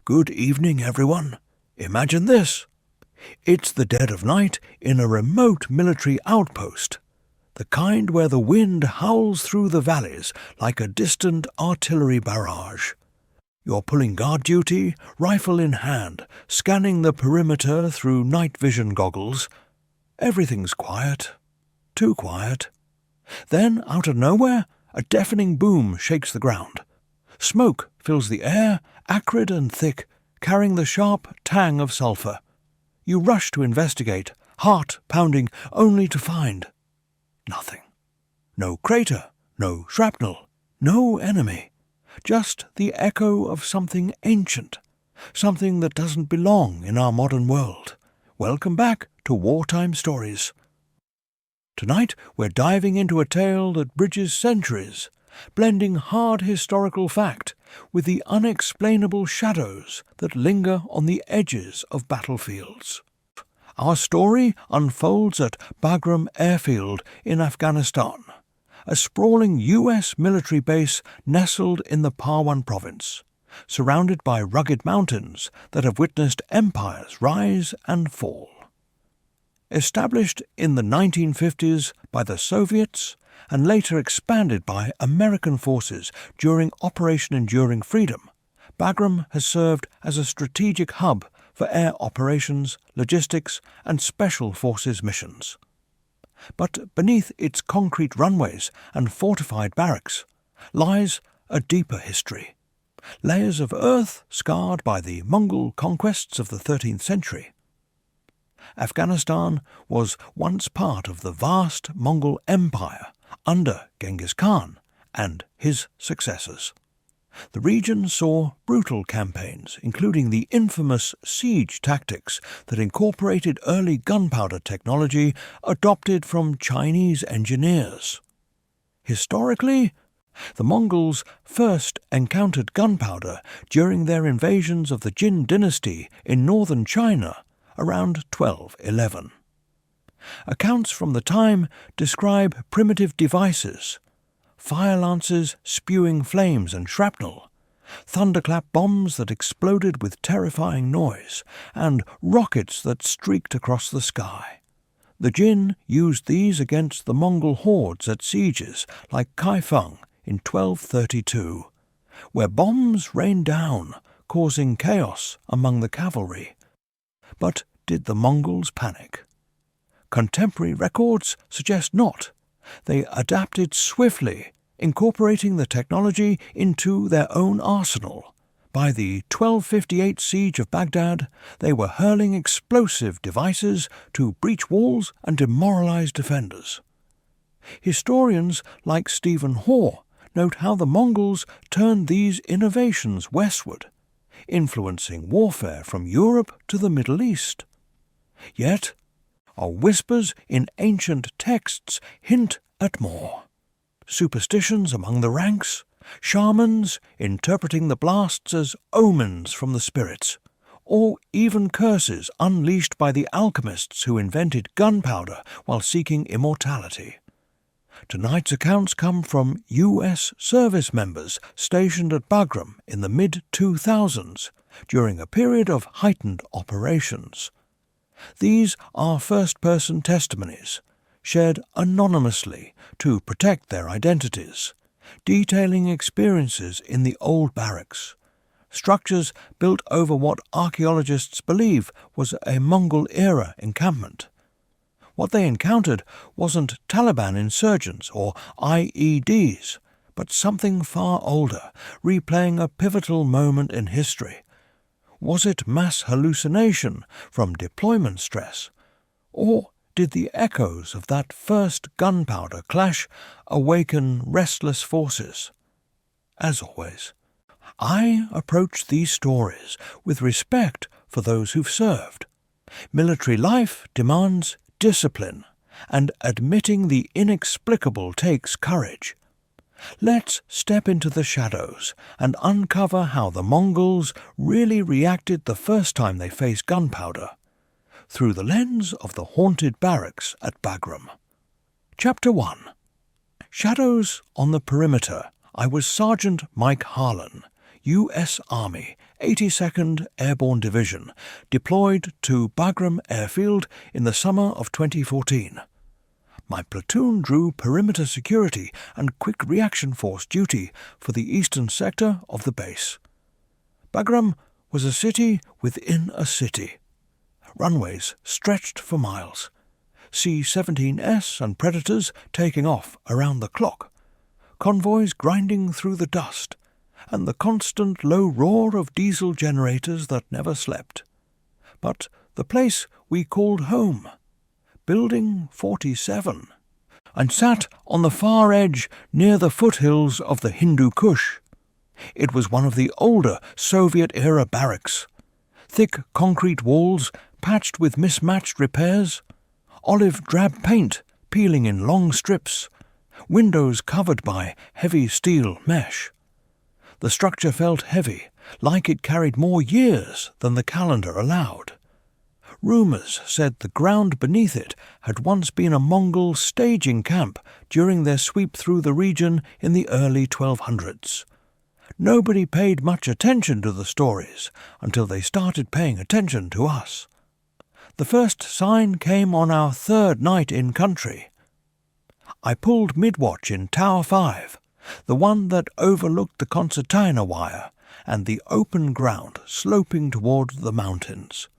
Good evening, everyone. Imagine this. It's the dead of night in a remote military outpost, the kind where the wind howls through the valleys like a distant artillery barrage. You're pulling guard duty, rifle in hand, scanning the perimeter through night vision goggles. Everything's quiet. Too quiet. Then, out of nowhere, a deafening boom shakes the ground. Smoke fills the air, acrid and thick, carrying the sharp tang of sulphur. You rush to investigate, heart pounding, only to find nothing. No crater, no shrapnel, no enemy. Just the echo of something ancient, something that doesn't belong in our modern world. Welcome back to Wartime Stories. Tonight we're diving into a tale that bridges centuries, blending hard historical fact with the unexplainable shadows that linger on the edges of battlefields. Our story unfolds at Bagram Airfield in Afghanistan, a sprawling US military base nestled in the Parwan province, surrounded by rugged mountains that have witnessed empires rise and fall. Established in the 1950s by the Soviets and later expanded by American forces during Operation Enduring Freedom, Bagram has served as a strategic hub for air operations, logistics, and special forces missions. But beneath its concrete runways and fortified barracks lies a deeper history. Layers of earth scarred by the Mongol conquests of the 13th century. Afghanistan was once part of the vast Mongol Empire under Genghis Khan and his successors. The region saw brutal campaigns, including the infamous siege tactics that incorporated early gunpowder technology adopted from Chinese engineers. Historically, the Mongols first encountered gunpowder during their invasions of the Jin dynasty in northern China around 1211. Accounts from the time describe primitive devices, fire lances spewing flames and shrapnel, thunderclap bombs that exploded with terrifying noise, and rockets that streaked across the sky. The Jin used these against the Mongol hordes at sieges like Kaifeng in 1232, where bombs rained down, causing chaos among the cavalry. But did the Mongols panic? Contemporary records suggest not. They adapted swiftly, incorporating the technology into their own arsenal. By the 1258 siege of Baghdad, they were hurling explosive devices to breach walls and demoralize defenders. Historians like Stephen Hoare note how the Mongols turned these innovations westward, influencing warfare from Europe to the Middle East. Yet, our whispers in ancient texts hint at more. Superstitions among the ranks, shamans interpreting the blasts as omens from the spirits, or even curses unleashed by the alchemists who invented gunpowder while seeking immortality. Tonight's accounts come from US service members stationed at Bagram in the mid-2000s during a period of heightened operations. These are first-person testimonies, shared anonymously to protect their identities, detailing experiences in the old barracks, structures built over what archaeologists believe was a Mongol-era encampment. What they encountered wasn't Taliban insurgents or IEDs, but something far older, replaying a pivotal moment in history. Was it mass hallucination from deployment stress? Or did the echoes of that first gunpowder clash awaken restless forces? As always, I approach these stories with respect for those who've served. Military life demands discipline, and admitting the inexplicable takes courage. Let's step into the shadows and uncover how the Mongols really reacted the first time they faced gunpowder, through the lens of the haunted barracks at Bagram. Chapter 1. Shadows on the Perimeter. I was Sergeant Mike Harlan, U.S. Army, 82nd Airborne Division deployed to Bagram Airfield in the summer of 2014. My platoon drew perimeter security and quick reaction force duty for the eastern sector of the base. Bagram was a city within a city. Runways stretched for miles. C-17S and Predators taking off around the clock. Convoys grinding through the dust, and the constant low roar of diesel generators that never slept. But the place we called home, Building 47, and sat on the far edge near the foothills of the Hindu Kush. It was one of the older Soviet-era barracks. Thick concrete walls patched with mismatched repairs, olive drab paint peeling in long strips, windows covered by heavy steel mesh. The structure felt heavy, like it carried more years than the calendar allowed. Rumours said the ground beneath it had once been a Mongol staging camp during their sweep through the region in the early 1200s. Nobody paid much attention to the stories until they started paying attention to us. The first sign came on our third night in country. I pulled mid-watch in Tower 5, the one that overlooked the concertina wire and the open ground sloping toward the mountains.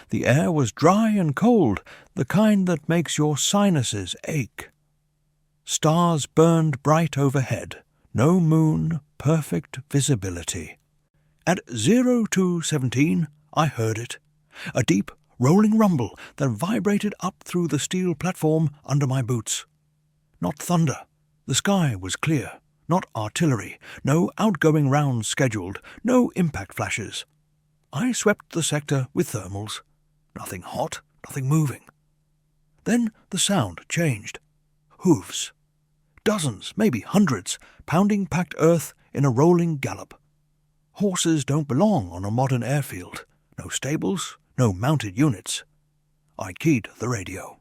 The air was dry and cold, the kind that makes your sinuses ache. Stars burned bright overhead, no moon, perfect visibility. At 0217 I heard it, a deep, rolling rumble that vibrated up through the steel platform under my boots. Not thunder. The sky was clear. Not artillery. No outgoing rounds scheduled. No impact flashes. I swept the sector with thermals. Nothing hot, nothing moving. Then the sound changed. Hooves. Dozens, maybe hundreds, pounding packed earth in a rolling gallop. Horses don't belong on a modern airfield. No stables, no mounted units. I keyed the radio.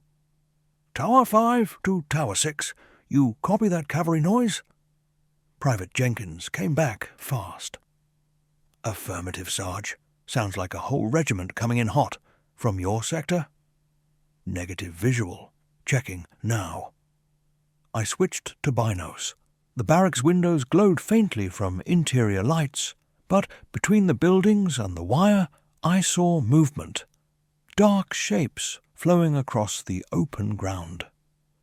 Tower 5 to Tower 6. You copy that cavalry noise? Private Jenkins came back fast. Affirmative, Sarge. Sounds like a whole regiment coming in hot. From your sector? Negative visual. Checking now. I switched to binos. The barracks windows glowed faintly from interior lights, but between the buildings and the wire I saw movement. Dark shapes flowing across the open ground.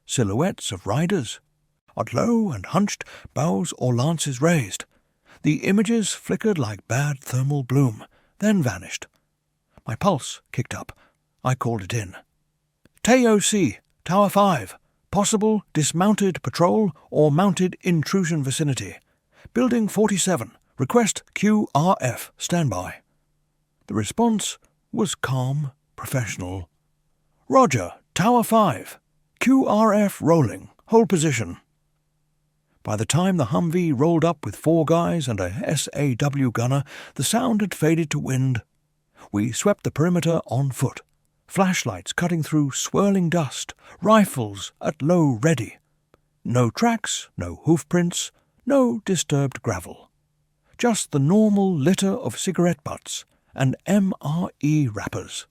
Silhouettes of riders, at low and hunched, bows or lances raised. The images flickered like bad thermal bloom, then vanished. My pulse kicked up. I called it in. TOC, Tower 5. Possible dismounted patrol or mounted intrusion vicinity. Building 47. Request QRF. Standby. The response was calm, professional. Roger, Tower 5. QRF rolling. Hold position. By the time the Humvee rolled up with 4 guys and a SAW gunner, the sound had faded to wind. We swept the perimeter on foot, flashlights cutting through swirling dust, rifles at low ready. No tracks, no hoofprints, no disturbed gravel. Just the normal litter of cigarette butts and MRE wrappers.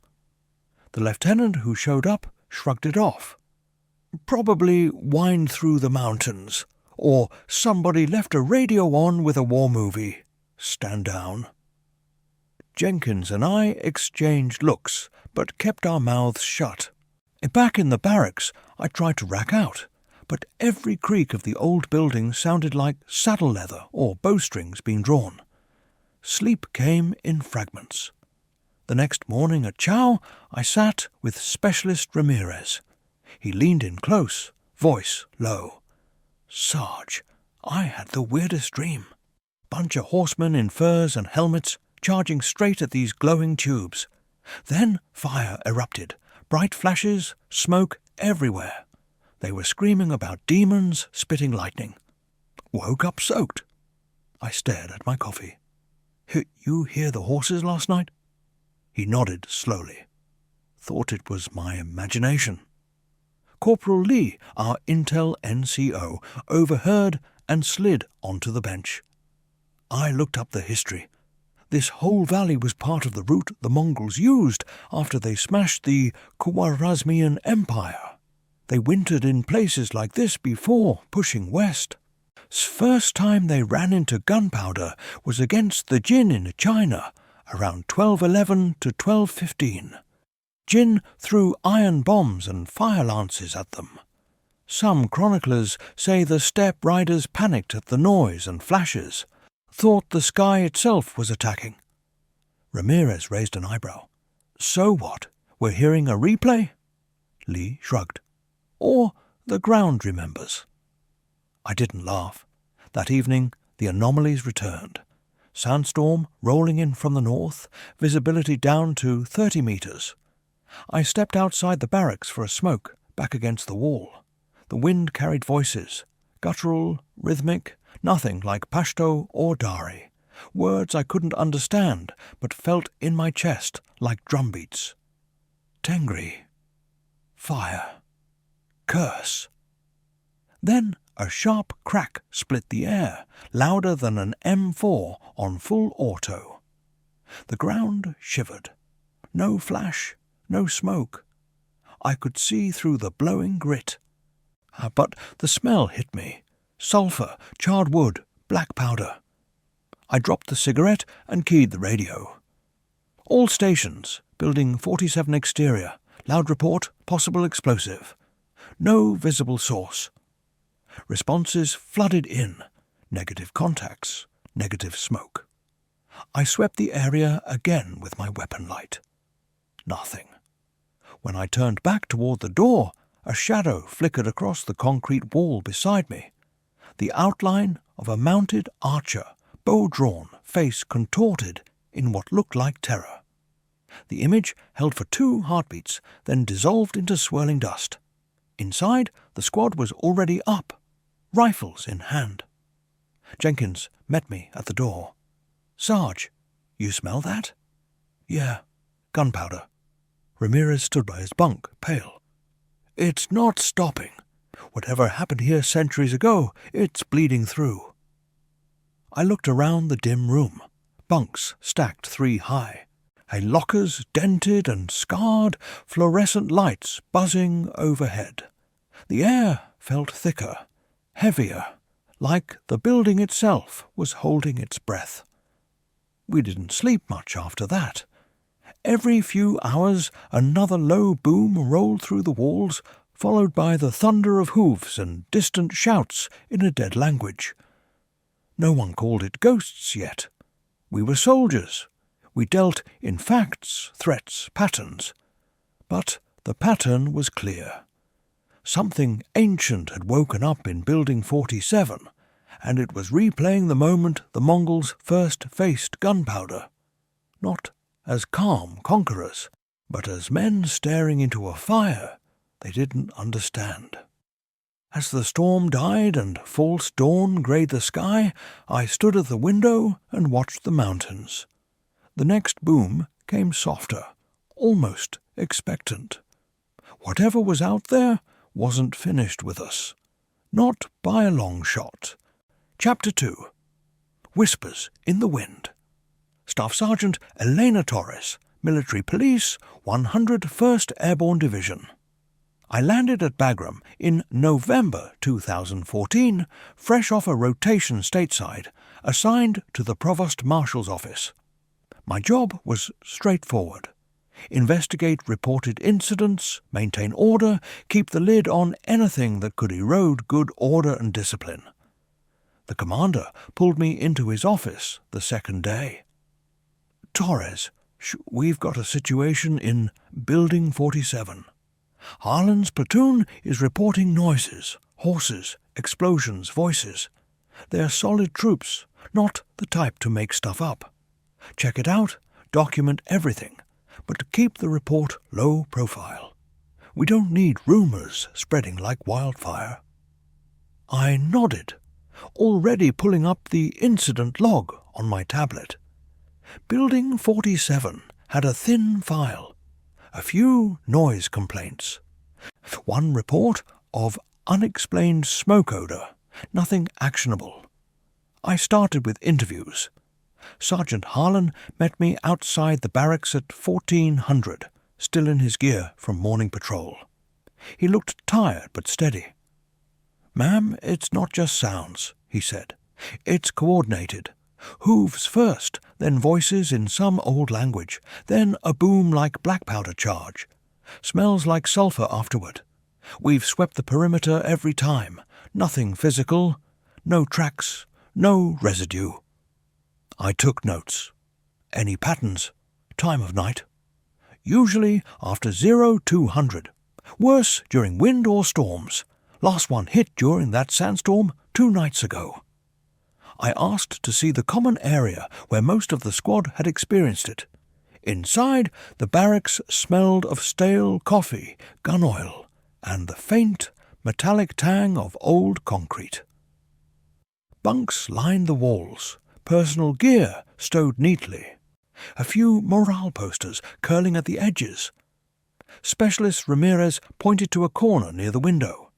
The lieutenant who showed up shrugged it off. Probably whined through the mountains, or somebody left a radio on with a war movie. Stand down. Jenkins and I exchanged looks, but kept our mouths shut. Back in the barracks, I tried to rack out, but every creak of the old building sounded like saddle leather or bowstrings being drawn. Sleep came in fragments. The next morning at chow, I sat with Specialist Ramirez. He leaned in close, voice low. Sarge, I had the weirdest dream. Bunch of horsemen in furs and helmets charging straight at these glowing tubes. Then fire erupted, bright flashes, smoke everywhere. They were screaming about demons spitting lightning. Woke up soaked. I stared at my coffee. You hear the horses last night? He nodded slowly. Thought it was my imagination. Corporal Lee, our Intel NCO, overheard and slid onto the bench. I looked up the history. This whole valley was part of the route the Mongols used after they smashed the Khwarezmian Empire. They wintered in places like this before pushing west. First time they ran into gunpowder was against the Jin in China, around 1211 to 1215. Jin threw iron bombs and fire lances at them. Some chroniclers say the steppe riders panicked at the noise and flashes, thought the sky itself was attacking. Ramirez raised an eyebrow. So what? We're hearing a replay? Li shrugged. Or the ground remembers. I didn't laugh. That evening, the anomalies returned. Sandstorm rolling in from the north, visibility down to 30 meters. I stepped outside the barracks for a smoke, back against the wall. The wind carried voices, guttural, rhythmic, nothing like Pashto or Dari. Words I couldn't understand, but felt in my chest like drumbeats. Tengri. Fire. Curse. Then a sharp crack split the air, louder than an M4 on full auto. The ground shivered. No flash, no smoke. I could see through the blowing grit. But the smell hit me. Sulphur, charred wood, black powder. I dropped the cigarette and keyed the radio. All stations, Building 47 exterior, loud report, possible explosive. No visible source. Responses flooded in. Negative contacts, negative smoke. I swept the area again with my weapon light. Nothing. When I turned back toward the door, a shadow flickered across the concrete wall beside me. The outline of a mounted archer, bow drawn, face contorted in what looked like terror. The image held for 2 heartbeats, then dissolved into swirling dust. Inside, the squad was already up, rifles in hand. Jenkins met me at the door. Sarge, you smell that? Yeah, gunpowder. Ramirez stood by his bunk, pale. It's not stopping. Whatever happened here centuries ago, it's bleeding through. I looked around the dim room. Bunks stacked 3 high. Lockers dented and scarred, fluorescent lights buzzing overhead. The air felt thicker, heavier, like the building itself was holding its breath. We didn't sleep much after that. Every few hours another low boom rolled through the walls, followed by the thunder of hooves and distant shouts in a dead language. No one called it ghosts yet. We were soldiers. We dealt in facts, threats, patterns. But the pattern was clear. Something ancient had woken up in Building 47, and it was replaying the moment the Mongols first faced gunpowder. Not as calm conquerors, but as men staring into a fire they didn't understand. As the storm died and false dawn greyed the sky, I stood at the window and watched the mountains. The next boom came softer, almost expectant. Whatever was out there wasn't finished with us. Not by a long shot. Chapter 2. Whispers in the Wind. Staff Sergeant Elena Torres, Military Police, 101st Airborne Division. I landed at Bagram in November 2014, fresh off a rotation stateside, assigned to the Provost Marshal's office. My job was straightforward. Investigate reported incidents, maintain order, keep the lid on anything that could erode good order and discipline. The commander pulled me into his office the second day. Torres, we've got a situation in Building 47. Harlan's platoon is reporting noises, horses, explosions, voices. They're solid troops, not the type to make stuff up. Check it out, document everything, but keep the report low profile. We don't need rumours spreading like wildfire. I nodded, already pulling up the incident log on my tablet. Building 47 had a thin file, a few noise complaints. One report of unexplained smoke odour, nothing actionable. I started with interviews. Sergeant Harlan met me outside the barracks at 1400, still in his gear from morning patrol. He looked tired but steady. "Ma'am, it's not just sounds," he said. "It's coordinated. Hooves first, then voices in some old language, then a boom like black powder charge. Smells like sulphur afterward. We've swept the perimeter every time. Nothing physical. No tracks. No residue." I took notes. "Any patterns? Time of night?" "Usually after 0200. Worse during wind or storms. Last one hit during that sandstorm 2 nights ago." I asked to see the common area where most of the squad had experienced it. Inside, the barracks smelled of stale coffee, gun oil, and the faint, metallic tang of old concrete. Bunks lined the walls, personal gear stowed neatly, a few morale posters curling at the edges. Specialist Ramirez pointed to a corner near the window.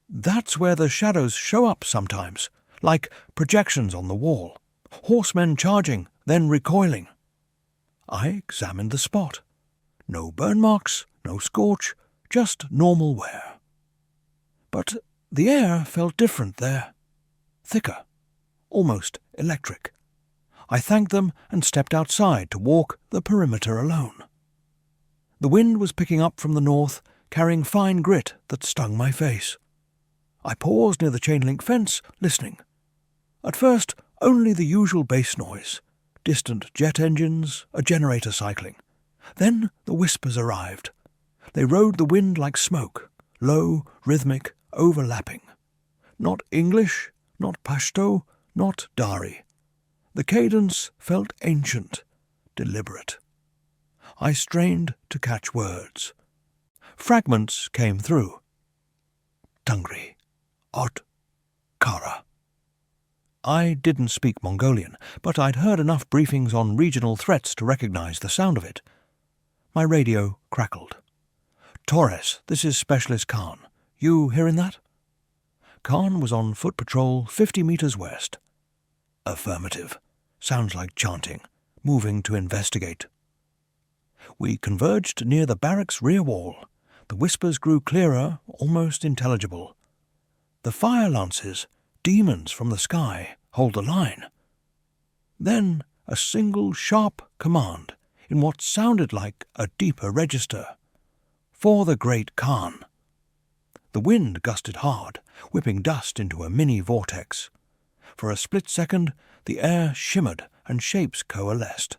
"That's where the shadows show up sometimes, like projections on the wall. Horsemen charging, then recoiling." I examined the spot. No burn marks, no scorch, just normal wear. But the air felt different there. Thicker, almost electric. I thanked them and stepped outside to walk the perimeter alone. The wind was picking up from the north, carrying fine grit that stung my face. I paused near the chain-link fence, listening. At first, only the usual bass noise, distant jet engines, a generator cycling. Then the whispers arrived. They rode the wind like smoke, low, rhythmic, overlapping. Not English, not Pashto, not Dari. The cadence felt ancient, deliberate. I strained to catch words. Fragments came through. Tungri, Ot, Kara. I didn't speak Mongolian, but I'd heard enough briefings on regional threats to recognize the sound of it. My radio crackled. "Torres, this is Specialist Khan. You hearing that?" Khan was on foot patrol 50 meters west. "Affirmative. Sounds like chanting. Moving to investigate." We converged near the barracks' rear wall. The whispers grew clearer, almost intelligible. "The fire lances, demons from the sky, hold the line." Then a single sharp command in what sounded like a deeper register. "For the great Khan." The wind gusted hard, whipping dust into a mini vortex. For a split second, the air shimmered and shapes coalesced.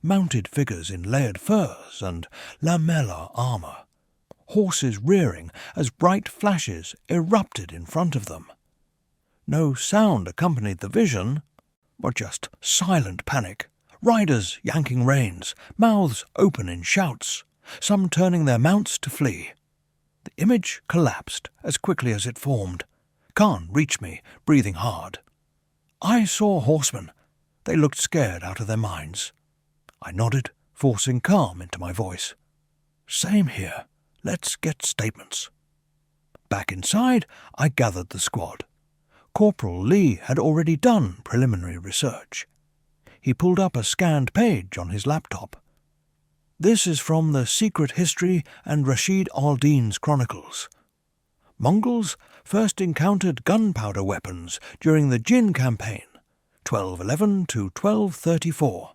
Mounted figures in layered furs and lamellar armor. Horses rearing as bright flashes erupted in front of them. No sound accompanied the vision, but just silent panic. Riders yanking reins, mouths open in shouts, some turning their mounts to flee. The image collapsed as quickly as it formed. Khan reached me, breathing hard. "I saw horsemen. They looked scared out of their minds." I nodded, forcing calm into my voice. "Same here. Let's get statements." Back inside, I gathered the squad. Corporal Lee had already done preliminary research. He pulled up a scanned page on his laptop. "This is from the Secret History and Rashid al-Din's Chronicles. Mongols first encountered gunpowder weapons during the Jin campaign, 1211 to 1234.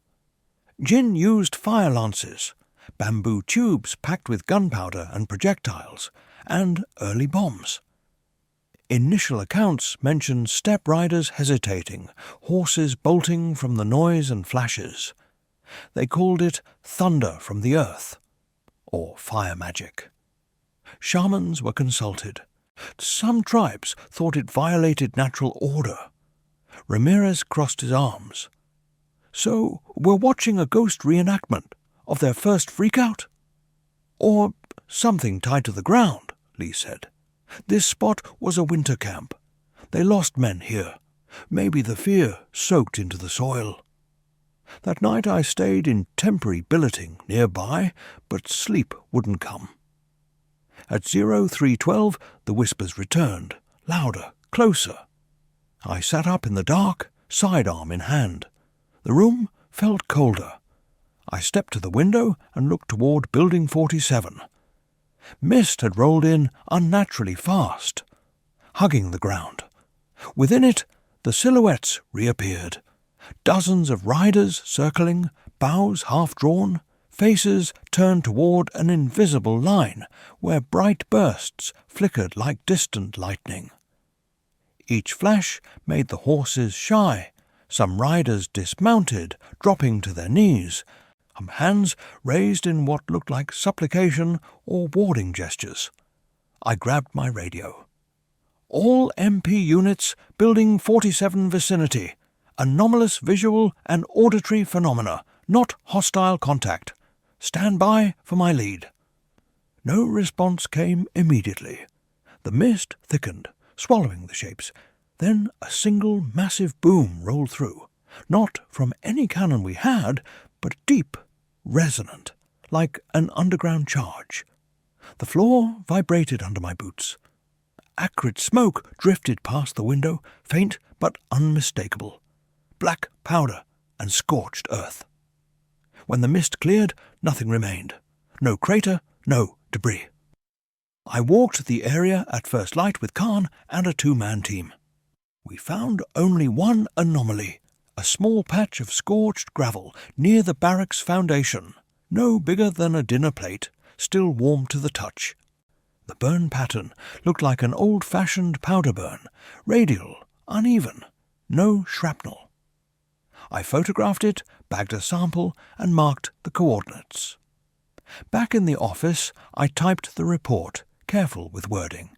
Jin used fire lances, bamboo tubes packed with gunpowder and projectiles, and early bombs. Initial accounts mention steppe riders hesitating, horses bolting from the noise and flashes. They called it thunder from the earth, or fire magic. Shamans were consulted. Some tribes thought it violated natural order. Ramirez crossed his arms. "So we're watching a ghost reenactment of their first freakout?" "Or something tied to the ground," Lee said. "This spot was a winter camp. They lost men here. Maybe the fear soaked into the soil." That night I stayed in temporary billeting nearby, but sleep wouldn't come. At 0312 the whispers returned, louder, closer. I sat up in the dark, sidearm in hand. The room felt colder. I stepped to the window and looked toward Building 47. Mist had rolled in unnaturally fast, hugging the ground. Within it, the silhouettes reappeared. Dozens of riders circling, bows half-drawn, faces turned toward an invisible line where bright bursts flickered like distant lightning. Each flash made the horses shy. Some riders dismounted, dropping to their knees, hands raised in what looked like supplication or warding gestures. I grabbed my radio. All MP units, Building 47 vicinity. Anomalous visual and auditory phenomena, not hostile contact. Stand by for my lead. No response came immediately. The mist thickened, swallowing the shapes. Then a single massive boom rolled through, not from any cannon we had, but deep, resonant, like an underground charge. The floor vibrated under my boots. Acrid smoke drifted past the window, faint but unmistakable. Black powder and scorched earth. When the mist cleared, nothing remained. No crater, no debris. I walked the area at first light with Khan and a two-man team. We found only one anomaly, a small patch of scorched gravel near the barracks foundation, no bigger than a dinner plate, still warm to the touch. The burn pattern looked like an old-fashioned powder burn, radial, uneven, no shrapnel. I photographed it, bagged a sample, and marked the coordinates. Back in the office, I typed the report, careful with wording.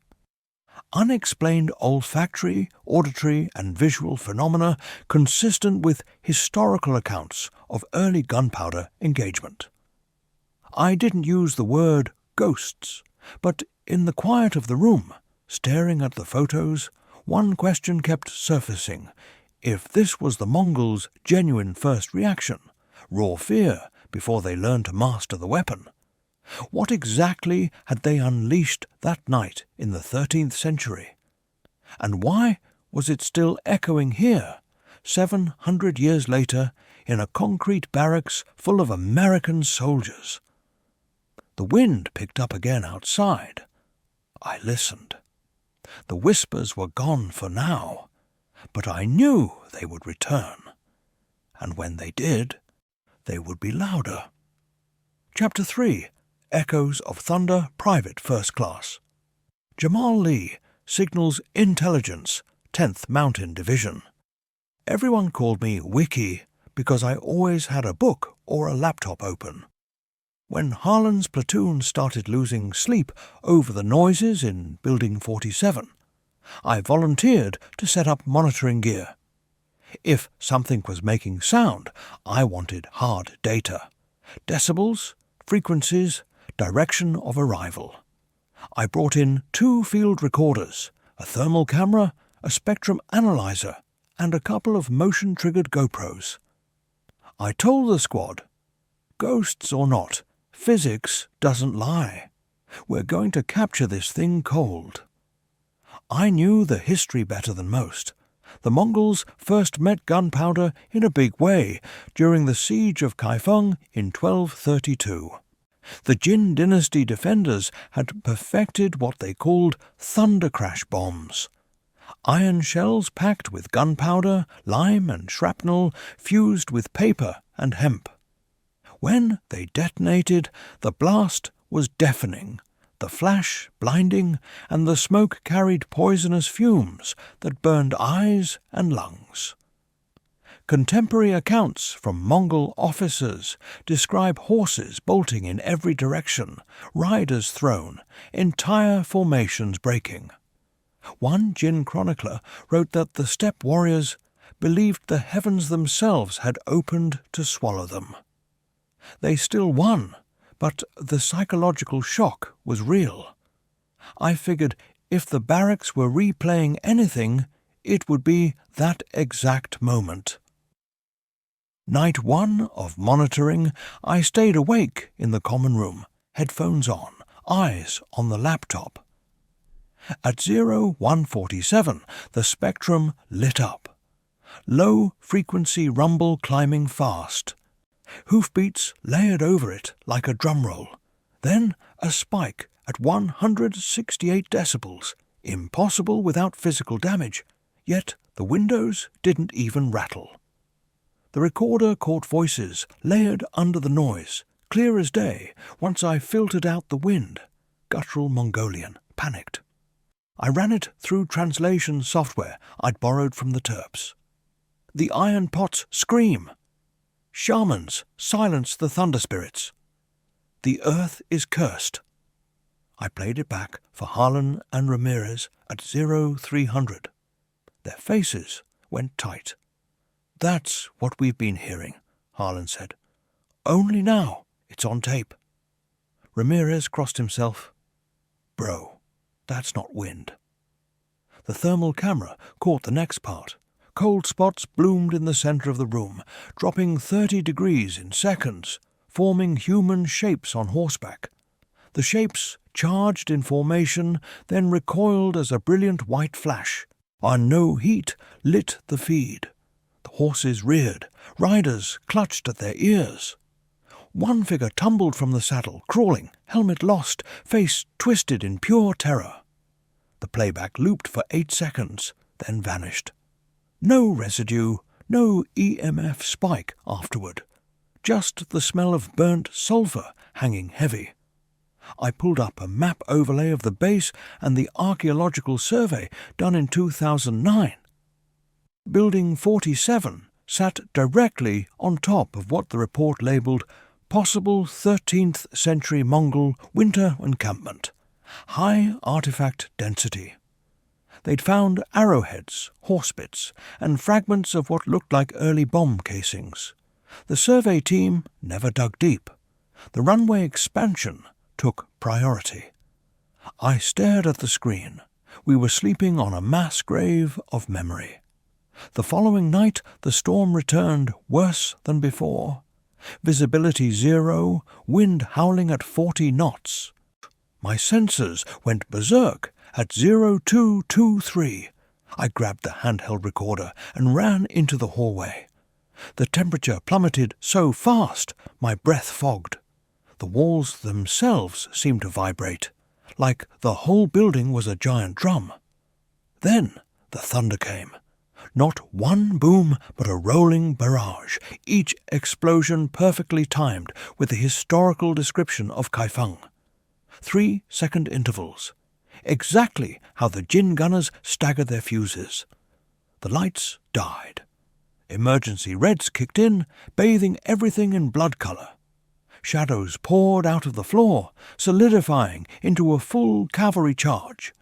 Unexplained olfactory, auditory, and visual phenomena consistent with historical accounts of early gunpowder engagement. I didn't use the word ghosts, but in the quiet of the room, staring at the photos, one question kept surfacing. If this was the Mongols' genuine first reaction, raw fear before they learned to master the weapon, what exactly had they unleashed that night in the 13th century? And why was it still echoing here, 700 years later, in a concrete barracks full of American soldiers? The wind picked up again outside. I listened. The whispers were gone for now, but I knew they would return. And when they did, they would be louder. Chapter 3. Echoes of Thunder, Private First Class. Jamal Lee, Signals Intelligence, 10th Mountain Division. Everyone called me Wiki because I always had a book or a laptop open. When Harlan's platoon started losing sleep over the noises in Building 47, I volunteered to set up monitoring gear. If something was making sound, I wanted hard data. Decibels, frequencies, direction of arrival. I brought in 2 field recorders, a thermal camera, a spectrum analyzer, and a couple of motion-triggered GoPros. I told the squad, ghosts or not, physics doesn't lie. We're going to capture this thing cold. I knew the history better than most. The Mongols first met gunpowder in a big way during the siege of Kaifeng in 1232. The Jin dynasty defenders had perfected what they called thunder crash bombs. Iron shells packed with gunpowder, lime and shrapnel fused with paper and hemp. When they detonated, the blast was deafening, the flash blinding, and the smoke carried poisonous fumes that burned eyes and lungs. Contemporary accounts from Mongol officers describe horses bolting in every direction, riders thrown, entire formations breaking. One Jin chronicler wrote that the steppe warriors believed the heavens themselves had opened to swallow them. They still won, but the psychological shock was real. I figured if the barracks were replaying anything, it would be that exact moment. Night 1 of monitoring, I stayed awake in the common room, headphones on, eyes on the laptop. At 0147, the spectrum lit up. low-frequency rumble climbing fast. Hoofbeats layered over it like a drum roll. Then a spike at 168 decibels, impossible without physical damage, yet the windows didn't even rattle. The recorder caught voices layered under the noise, clear as day, once I filtered out the wind. Guttural Mongolian, panicked. I ran it through translation software I'd borrowed from the Terps. The iron pots scream. Shamans silence the thunder spirits. The earth is cursed. I played it back for Harlan and Ramirez at 0300. Their faces went tight. That's what we've been hearing, Harlan said. Only now it's on tape. Ramirez crossed himself. Bro, that's not wind. The thermal camera caught the next part. Cold spots bloomed in the center of the room, dropping 30 degrees in seconds, forming human shapes on horseback. The shapes charged in formation, then recoiled as a brilliant white flash. Our no heat lit the feed. The horses reared, riders clutched at their ears. One figure tumbled from the saddle, crawling, helmet lost, face twisted in pure terror. The playback looped for 8 seconds, then vanished. No residue, no EMF spike afterward. Just the smell of burnt sulfur hanging heavy. I pulled up a map overlay of the base and the archaeological survey done in 2009. Building 47 sat directly on top of what the report labelled possible 13th century Mongol winter encampment. High artifact density. They'd found arrowheads, horsebits, and fragments of what looked like early bomb casings. The survey team never dug deep. The runway expansion took priority. I stared at the screen. We were sleeping on a mass grave of memory. The following night the storm returned worse than before. Visibility 0, wind howling at 40 knots. My sensors went berserk at 0223. I grabbed the handheld recorder and ran into the hallway. The temperature plummeted so fast my breath fogged. The walls themselves seemed to vibrate, like the whole building was a giant drum. Then the thunder came. Not one boom, but a rolling barrage, each explosion perfectly timed with the historical description of Kaifeng. 3-second intervals. Exactly how the Jin gunners staggered their fuses. The lights died. Emergency reds kicked in, bathing everything in blood colour. Shadows poured out of the floor, solidifying into a full cavalry charge.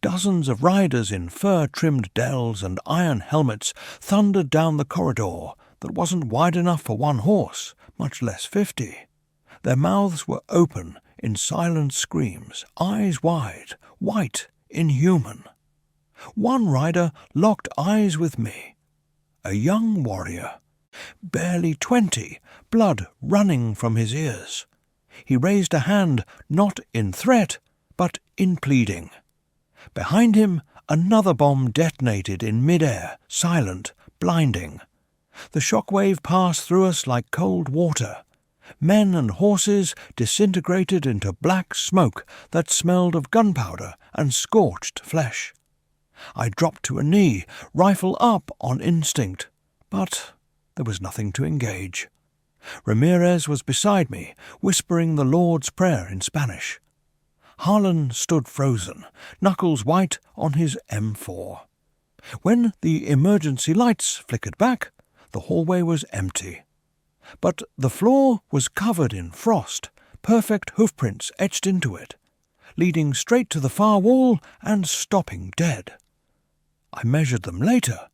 Dozens of riders in fur-trimmed dells and iron helmets thundered down the corridor that wasn't wide enough for one horse, much less 50. Their mouths were open in silent screams, eyes wide, white, inhuman. One rider locked eyes with me. A young warrior, barely 20, blood running from his ears. He raised a hand not in threat, but in pleading. Behind him, another bomb detonated in mid-air, silent, blinding. The shockwave passed through us like cold water. Men and horses disintegrated into black smoke that smelled of gunpowder and scorched flesh. I dropped to a knee, rifle up on instinct, but there was nothing to engage. Ramirez was beside me, whispering the Lord's Prayer in Spanish. Harlan stood frozen, knuckles white on his M4. When the emergency lights flickered back, the hallway was empty. But the floor was covered in frost, perfect hoofprints etched into it, leading straight to the far wall and stopping dead. I measured them later,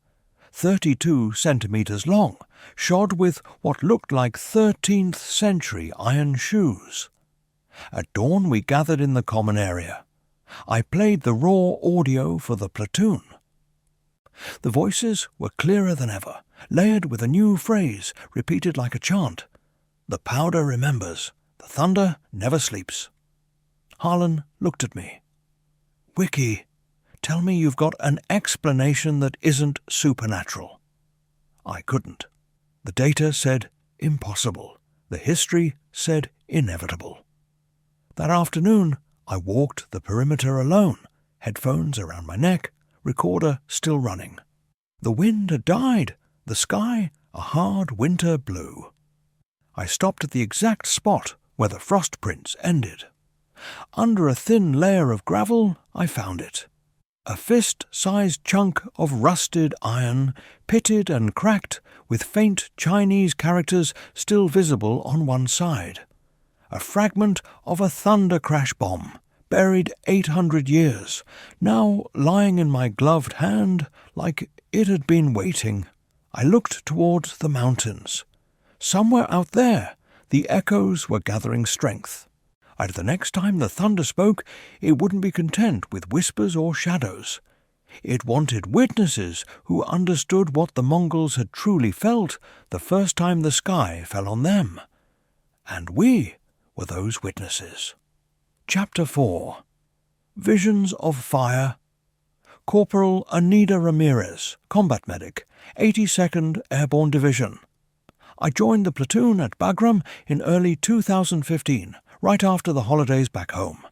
32 centimetres long, shod with what looked like 13th century iron shoes. At dawn we gathered in the common area. I played the raw audio for the platoon. The voices were clearer than ever, layered with a new phrase repeated like a chant. The powder remembers, the thunder never sleeps. Harlan looked at me. Wiki, tell me you've got an explanation that isn't supernatural. I couldn't. The data said impossible. The history said inevitable. That afternoon, I walked the perimeter alone, headphones around my neck, recorder still running. The wind had died, the sky a hard winter blue. I stopped at the exact spot where the frost prints ended. Under a thin layer of gravel, I found it. A fist-sized chunk of rusted iron, pitted and cracked, with faint Chinese characters still visible on one side. A fragment of a thunder crash bomb, buried 800 years, now lying in my gloved hand like it had been waiting. I looked towards the mountains. Somewhere out there, the echoes were gathering strength. And the next time the thunder spoke, it wouldn't be content with whispers or shadows. It wanted witnesses who understood what the Mongols had truly felt the first time the sky fell on them. And we were those witnesses. Chapter 4. Visions of Fire. Corporal Anida Ramirez, combat medic, 82nd Airborne Division. I joined the platoon at Bagram in early 2015, right after the holidays back home.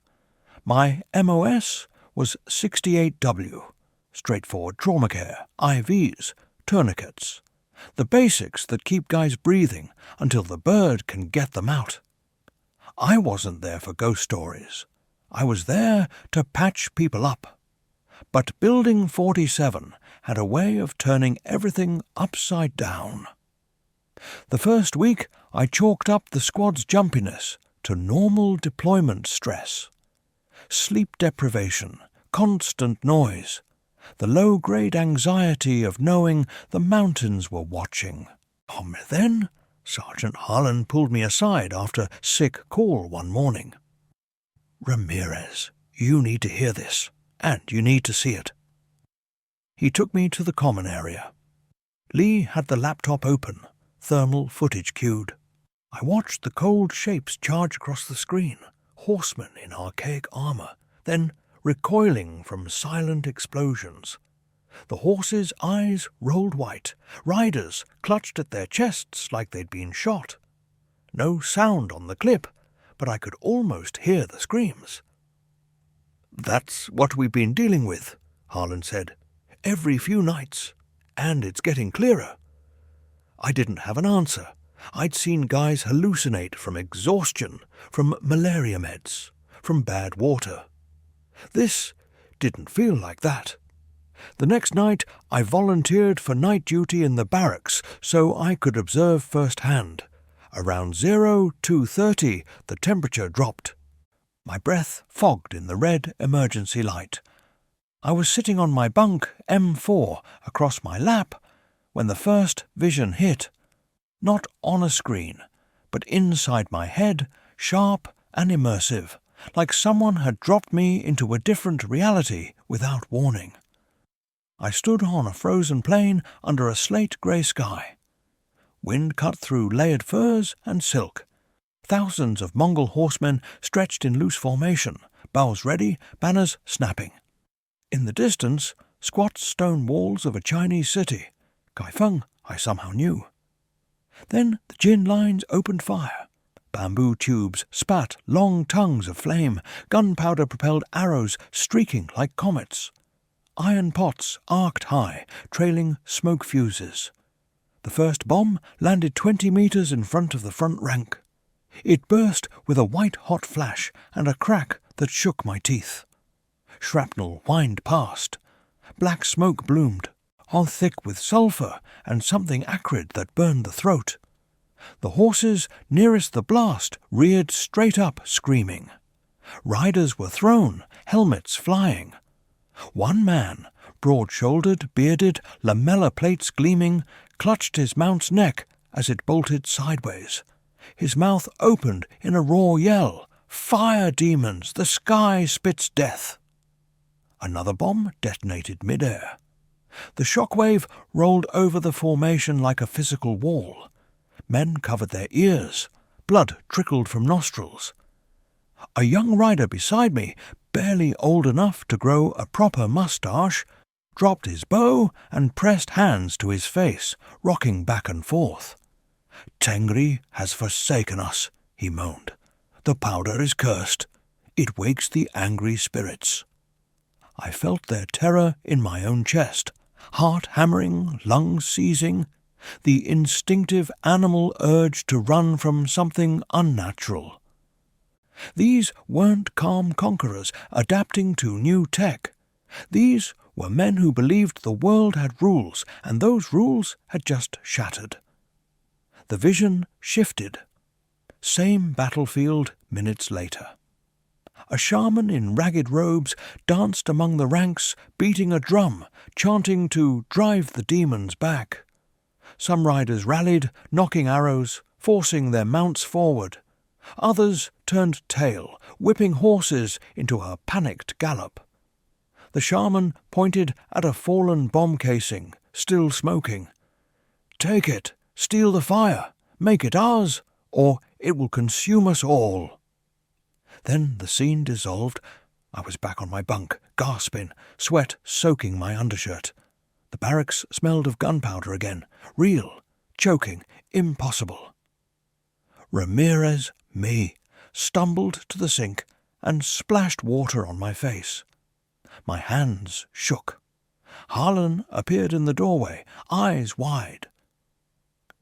My MOS was 68W, straightforward trauma care, IVs, tourniquets, the basics that keep guys breathing until the bird can get them out. I wasn't there for ghost stories. I was there to patch people up. But Building 47 had a way of turning everything upside down. The first week, I chalked up the squad's jumpiness to normal deployment stress. Sleep deprivation, constant noise, the low-grade anxiety of knowing the mountains were watching. Then, Sergeant Harlan pulled me aside after sick call one morning. "Ramirez, you need to hear this, and you need to see it." He took me to the common area. Lee had the laptop open, thermal footage queued. I watched the cold shapes charge across the screen, horsemen in archaic armor, then recoiling from silent explosions. The horses' eyes rolled white, riders clutched at their chests like they'd been shot. No sound on the clip, but I could almost hear the screams. "That's what we've been dealing with," Harlan said. "Every few nights, and it's getting clearer." I didn't have an answer. I'd seen guys hallucinate from exhaustion, from malaria meds, from bad water. This didn't feel like that. The next night, I volunteered for night duty in the barracks so I could observe firsthand. Around 02:30, the temperature dropped. My breath fogged in the red emergency light. I was sitting on my bunk, M4, across my lap, when the first vision hit. Not on a screen, but inside my head, sharp and immersive, like someone had dropped me into a different reality without warning. I stood on a frozen plain under a slate-grey sky. Wind cut through layered furs and silk. Thousands of Mongol horsemen stretched in loose formation, bows ready, banners snapping. In the distance, squat stone walls of a Chinese city. Kaifeng I somehow knew. Then the Jin lines opened fire. Bamboo tubes spat long tongues of flame, gunpowder-propelled arrows streaking like comets. Iron pots arced high, trailing smoke fuses. The first bomb landed 20 meters in front of the front rank. It burst with a white-hot flash and a crack that shook my teeth. Shrapnel whined past. Black smoke bloomed, all thick with sulphur and something acrid that burned the throat. The horses nearest the blast reared straight up, screaming. Riders were thrown, helmets flying. One man, broad-shouldered, bearded, lamella plates gleaming, clutched his mount's neck as it bolted sideways. His mouth opened in a raw yell. "Fire demons! The sky spits death!" Another bomb detonated mid-air. The shockwave rolled over the formation like a physical wall. Men covered their ears. Blood trickled from nostrils. A young rider beside me, barely old enough to grow a proper moustache, dropped his bow and pressed hands to his face, rocking back and forth. "Tengri has forsaken us," he moaned. "The powder is cursed. It wakes the angry spirits." I felt their terror in my own chest, heart hammering, lungs seizing, the instinctive animal urge to run from something unnatural. These weren't calm conquerors adapting to new tech. These were men who believed the world had rules, and those rules had just shattered. The vision shifted. Same battlefield minutes later. A shaman in ragged robes danced among the ranks, beating a drum, chanting to drive the demons back. Some riders rallied, knocking arrows, forcing their mounts forward. Others turned tail, whipping horses into a panicked gallop. The shaman pointed at a fallen bomb casing, still smoking. "Take it, steal the fire, make it ours, or it will consume us all." Then the scene dissolved. I was back on my bunk, gasping, sweat soaking my undershirt. The barracks smelled of gunpowder again, real, choking, impossible. Ramirez, me, stumbled to the sink and splashed water on my face. My hands shook. Harlan appeared in the doorway, eyes wide.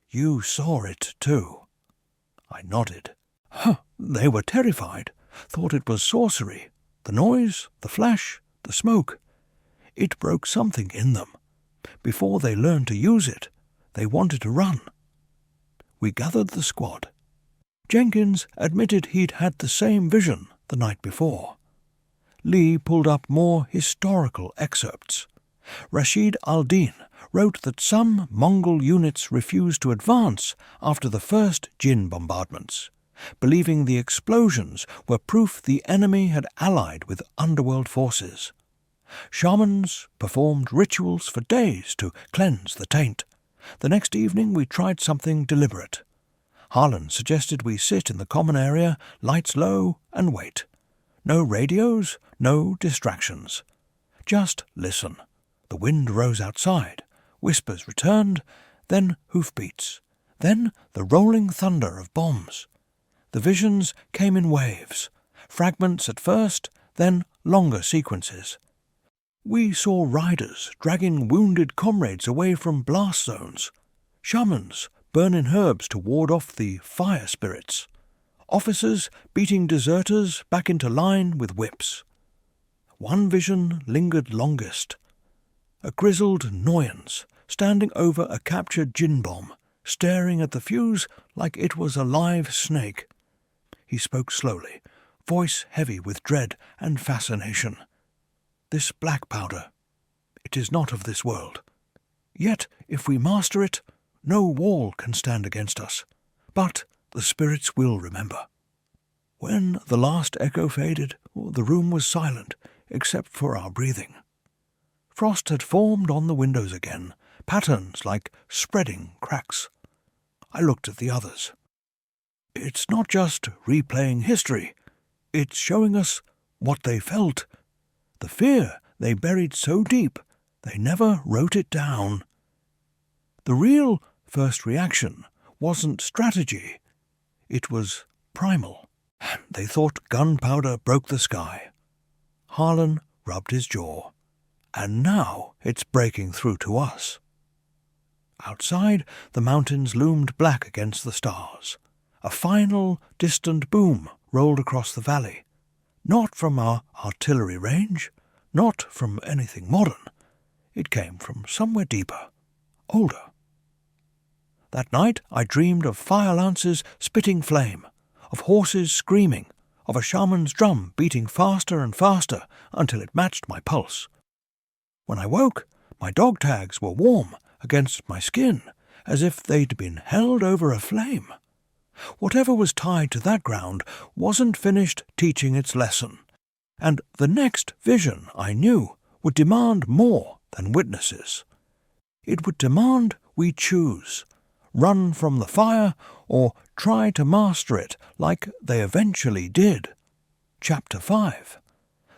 "You saw it, too." I nodded. They were terrified, thought it was sorcery. The noise, the flash, the smoke. It broke something in them. Before they learned to use it, they wanted to run. We gathered the squad. Jenkins admitted he'd had the same vision the night before. Lee pulled up more historical excerpts. Rashid al-Din wrote that some Mongol units refused to advance after the first Jin bombardments, believing the explosions were proof the enemy had allied with underworld forces. Shamans performed rituals for days to cleanse the taint. The next evening we tried something deliberate. Harlan suggested we sit in the common area, lights low, and wait. No radios, no distractions. Just listen. The wind rose outside. Whispers returned, then hoofbeats, then the rolling thunder of bombs. The visions came in waves, fragments at first, then longer sequences. We saw riders dragging wounded comrades away from blast zones, shamans burning herbs to ward off the fire spirits, officers beating deserters back into line with whips. One vision lingered longest. A grizzled Noyans standing over a captured gin bomb, staring at the fuse like it was a live snake. He spoke slowly, voice heavy with dread and fascination. "This black powder, it is not of this world. Yet, if we master it, no wall can stand against us. But the spirits will remember." When the last echo faded, the room was silent, except for our breathing. Frost had formed on the windows again, patterns like spreading cracks. I looked at the others. It's not just replaying history. It's showing us what they felt. The fear they buried so deep, they never wrote it down. The real first reaction wasn't strategy. It was primal. They thought gunpowder broke the sky. Harlan rubbed his jaw. And now it's breaking through to us. Outside, the mountains loomed black against the stars. A final, distant boom rolled across the valley. Not from our artillery range, not from anything modern. It came from somewhere deeper, older. That night I dreamed of fire lances spitting flame, of horses screaming, of a shaman's drum beating faster and faster until it matched my pulse. When I woke, my dog tags were warm against my skin, as if they'd been held over a flame. Whatever was tied to that ground wasn't finished teaching its lesson, and the next vision, I knew, would demand more than witnesses. It would demand we choose, run from the fire or try to master it like they eventually did. Chapter 5.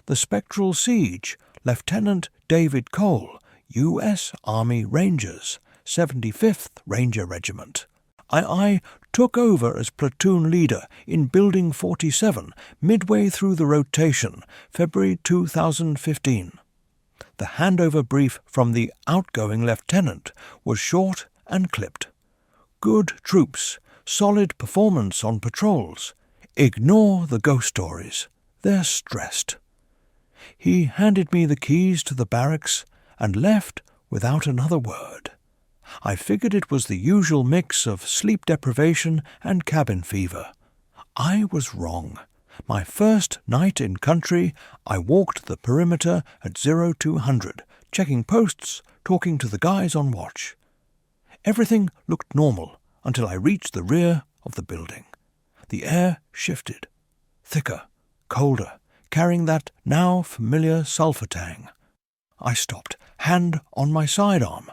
The Spectral Siege, Lieutenant David Cole, U.S. Army Rangers, 75th Ranger Regiment. I took over as platoon leader in Building 47 midway through the rotation, February 2015. The handover brief from the outgoing lieutenant was short and clipped. Good troops, solid performance on patrols. Ignore the ghost stories. They're stressed. He handed me the keys to the barracks and left without another word. I figured it was the usual mix of sleep deprivation and cabin fever. I was wrong. My first night in country, I walked the perimeter at 0200, checking posts, talking to the guys on watch. Everything looked normal until I reached the rear of the building. The air shifted, thicker, colder, carrying that now familiar sulphur tang. I stopped, hand on my sidearm.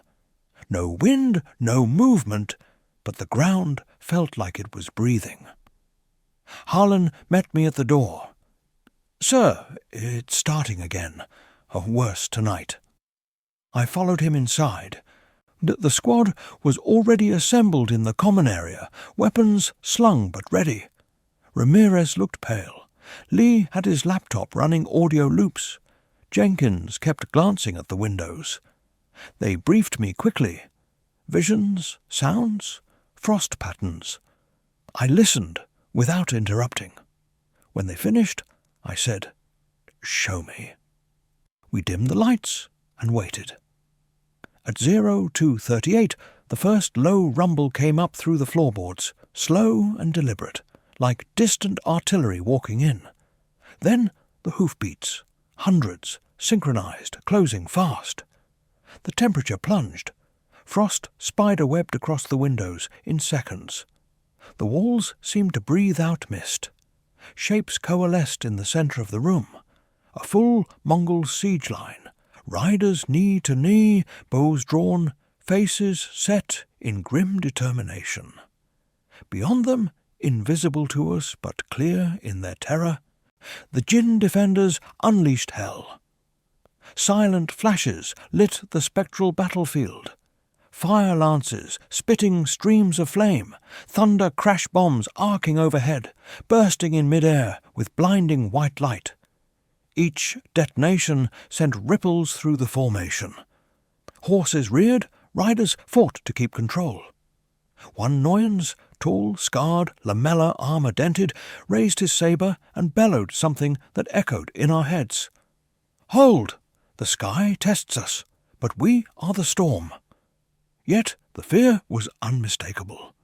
No wind, no movement, but the ground felt like it was breathing. Harlan met me at the door. "Sir, it's starting again. Worse tonight." I followed him inside. The squad was already assembled in the common area, weapons slung but ready. Ramirez looked pale. Lee had his laptop running audio loops. Jenkins kept glancing at the windows. They briefed me quickly. Visions, sounds, frost patterns. I listened without interrupting. When they finished, I said, "Show me." We dimmed the lights and waited. At 0238, the first low rumble came up through the floorboards, slow and deliberate, like distant artillery walking in. Then the hoofbeats, hundreds, synchronized, closing fast. The temperature plunged. Frost spider-webbed across the windows in seconds. The walls seemed to breathe out mist. Shapes coalesced in the center of the room. A full Mongol siege line. Riders knee to knee, bows drawn, faces set in grim determination. Beyond them, invisible to us but clear in their terror, the Jin defenders unleashed hell. Silent flashes lit the spectral battlefield. Fire lances spitting streams of flame, thunder crash bombs arcing overhead, bursting in midair with blinding white light. Each detonation sent ripples through the formation. Horses reared, riders fought to keep control. One Noyans, tall, scarred, lamellar armor dented, raised his saber and bellowed something that echoed in our heads. "Hold! The sky tests us, but we are the storm." Yet the fear was unmistakable.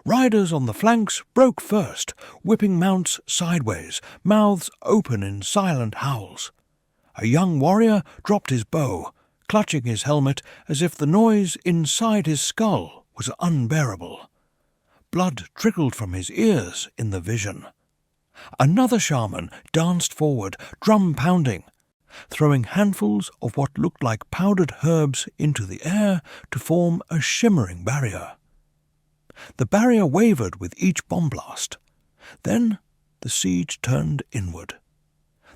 Riders on the flanks broke first, whipping mounts sideways, mouths open in silent howls. A young warrior dropped his bow, clutching his helmet as if the noise inside his skull was unbearable. Blood trickled from his ears in the vision. Another shaman danced forward, drum pounding, throwing handfuls of what looked like powdered herbs into the air to form a shimmering barrier. The barrier wavered with each bomb blast. Then the siege turned inward.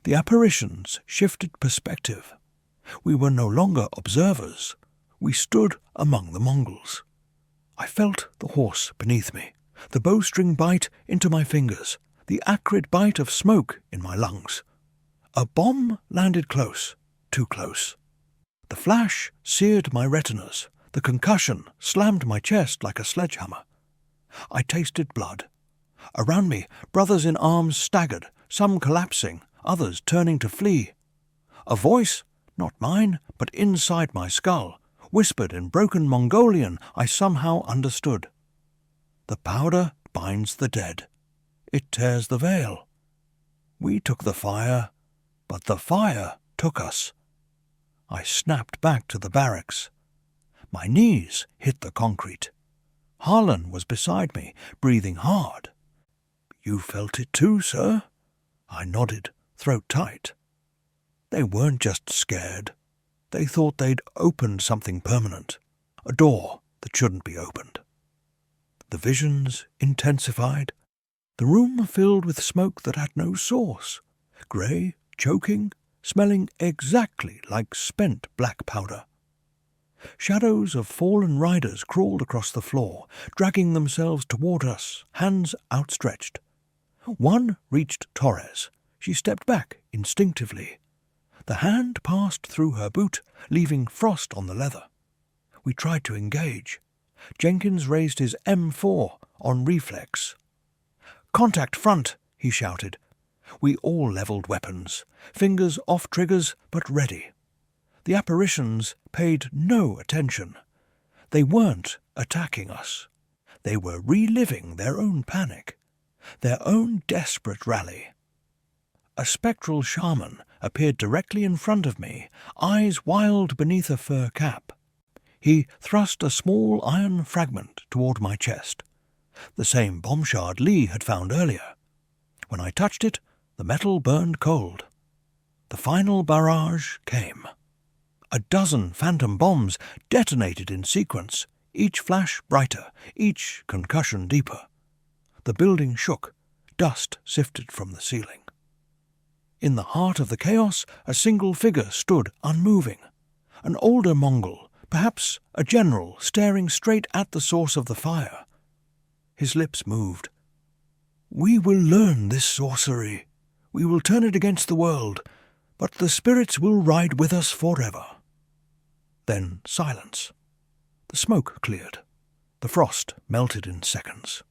The apparitions shifted perspective. We were no longer observers. We stood among the Mongols. I felt the horse beneath me, the bowstring bite into my fingers, the acrid bite of smoke in my lungs. A bomb landed close, too close. The flash seared my retinas. The concussion slammed my chest like a sledgehammer. I tasted blood. Around me, brothers in arms staggered, some collapsing, others turning to flee. A voice, not mine, but inside my skull, whispered in broken Mongolian I somehow understood. "The powder binds the dead. It tears the veil. We took the fire, but the fire took us." I snapped back to the barracks. My knees hit the concrete. Harlan was beside me, breathing hard. "You felt it too, sir?" I nodded, throat tight. They weren't just scared. They thought they'd opened something permanent, a door that shouldn't be opened. The visions intensified. The room filled with smoke that had no source, grey, choking, smelling exactly like spent black powder. Shadows of fallen riders crawled across the floor, dragging themselves toward us, hands outstretched. One reached Torres. She stepped back instinctively. The hand passed through her boot, leaving frost on the leather. We tried to engage. Jenkins raised his M4 on reflex. "Contact front," he shouted. We all levelled weapons, fingers off triggers but ready. The apparitions paid no attention. They weren't attacking us. They were reliving their own panic, their own desperate rally. A spectral shaman appeared directly in front of me, eyes wild beneath a fur cap. He thrust a small iron fragment toward my chest, the same bomb shard Lee had found earlier. When I touched it, the metal burned cold. The final barrage came. A dozen phantom bombs detonated in sequence, each flash brighter, each concussion deeper. The building shook, dust sifted from the ceiling. In the heart of the chaos, a single figure stood unmoving. An older Mongol, perhaps a general, staring straight at the source of the fire. His lips moved. "We will learn this sorcery. We will turn it against the world, but the spirits will ride with us forever." Then silence. The smoke cleared. The frost melted in seconds.